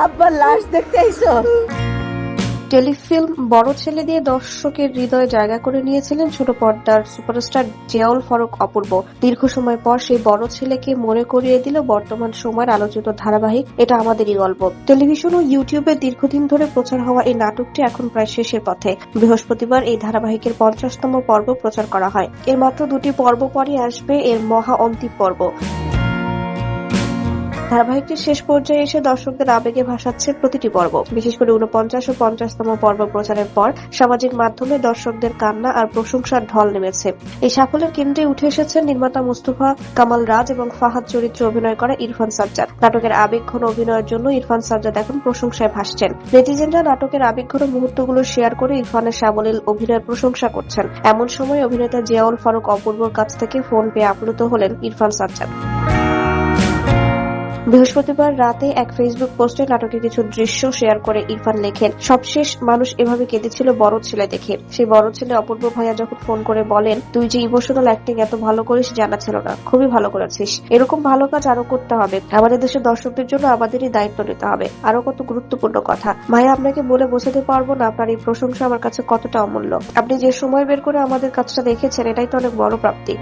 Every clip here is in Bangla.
আব্বার লাশ দেখতে আইছো? টেলিফিল্ম বড় ছেলে দিয়ে দর্শকের হৃদয়ে জায়গা করে নিয়েছিলেন ছোট পর্দার সুপারস্টার জিয়াউল ফারুক অপূর্ব। দীর্ঘ সময় পর সেই বড় ছেলেকে মনে করিয়ে দিল বর্তমান সময়ের আলোচিত ধারাবাহিক এটা আমাদেরই গল্প। টেলিভিশন ও ইউটিউবে দীর্ঘদিন ধরে প্রচার হওয়া এই নাটকটি এখন প্রায় শেষের পথে। বৃহস্পতিবার এই ধারাবাহিকের 50তম পর্ব প্রচার করা হয়। এর মাত্র 2টি পর্ব পরই আসবে এর মহা অন্তিম পর্ব। ধারাবাহিকটির শেষ পর্যায়ে এসে দর্শকদের আবেগে ভাসাচ্ছে প্রতিটি পর্ব। বিশেষ করে 49 ও 50তম পর্ব প্রচারের পর সামাজিক মাধ্যমে দর্শকদের কান্না আর প্রশংসার ঢল নেমেছে। এই সাফল্যের কেন্দ্রে উঠে এসেছেন নির্মাতা মুস্তফা কামাল রাজ এবং ফাহাদ চরিত্রে অভিনয় করা ইরফান সাজ্জাদ। নাটকের আবেগঘন অভিনয়ের জন্য ইরফান সাজ্জাদ এখন প্রশংসায় ভাসছেন। নেটিজেনরা নাটকের আবেগঘন মুহূর্তগুলো শেয়ার করে ইরফানের সাবলীল অভিনয়ের প্রশংসা করছেন। এমন সময় অভিনেতা জিয়াউল ফারুক অপূর্বর কাছ থেকে ফোন পেয়ে আপ্লুত হলেন ইরফান সাজ্জাদ। বৃহস্পতিবার রাতে এক ফেসবুক পোস্টে নাটকের কিছু দৃশ্য শেয়ার করে ইরফান লেখেন, সবশেষ মানুষ এভাবে কেঁদেছিল বড় ছেলে দেখে। সেই বড় ছেলে অপূর্ব ভাইয়া যখন ফোন করে বলেন, তুই যে ইমোশনাল অ্যাক্টিং এত ভালো করিস জানা ছিল না, খুবই ভালো করেছিস। এরকম ভালো কাজ আরো করতে হবে। আমাদের দেশের দর্শকদের জন্য আমাদেরই দায়িত্ব নিতে হবে। আরো কত গুরুত্বপূর্ণ কথা ভাইয়া, আপনাকে বলে বোঝাতে পারবো না আপনার এই প্রশংসা আমার কাছে কতটা অমূল্য। আপনি যে সময় বের করে আমাদের কাজটা দেখেছেন এটাই তো অনেক বড় প্রাপ্তি।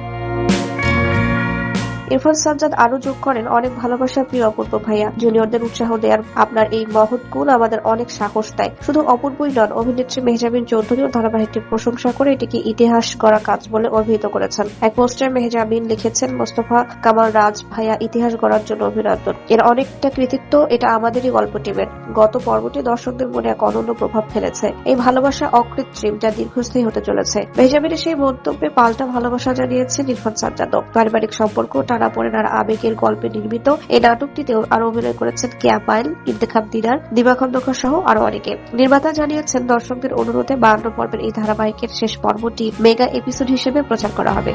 ইরফান সাজ্জাদ আরো যোগ করেন, অনেক ভালোবাসা প্রিয় অপূর্ব ভাইয়া। জুনিয়রদের উৎসাহ দেওয়ার আপনার এই মহৎ গুণ আমাদের অনেক সাহস দেয়। শুধু অপূর্বই নন, অভিনেত্রী মেহজাবিন চৌধুরীও ধারাবাহিকটির প্রশংসা করে এটিকে ইতিহাস গড়া কাজ বলে অভিহিত করেছেন। এক পোস্টে মেহজাবিন লিখেছেন, মোস্তফা কামাল রাজ ভাইয়া, ইতিহাস গড়ার জন্য অভিনন্দন। এর অনেকটা কৃতিত্ব এটা আমাদেরই গল্প টিমের। গত পর্বটি দর্শকদের মনে এক অনন্য প্রভাব ফেলেছে। এই ভালোবাসা অকৃত্রিম, যা দীর্ঘস্থায়ী হতে চলেছে। মেহজাবিনের সেই মন্তব্যে পাল্টা ভালোবাসা জানিয়েছেন ইরফান সাজ্জাদও। পারিবারিক সম্পর্ক টানাপোড়েন আর আবেগের গল্পে নির্মিত এই নাটকটিতেও আরো অভিনয় করেছেন কেয়া পায়েল, ইন্তেখাব দিদার, দিবা খন্দকার সহ আরো অনেকে। নির্মাতা জানিয়েছেন, দর্শকদের অনুরোধে 52 পর্বের এই ধারাবাহিকের শেষ পর্বটি মেগা এপিসোড হিসেবে প্রচার করা হবে।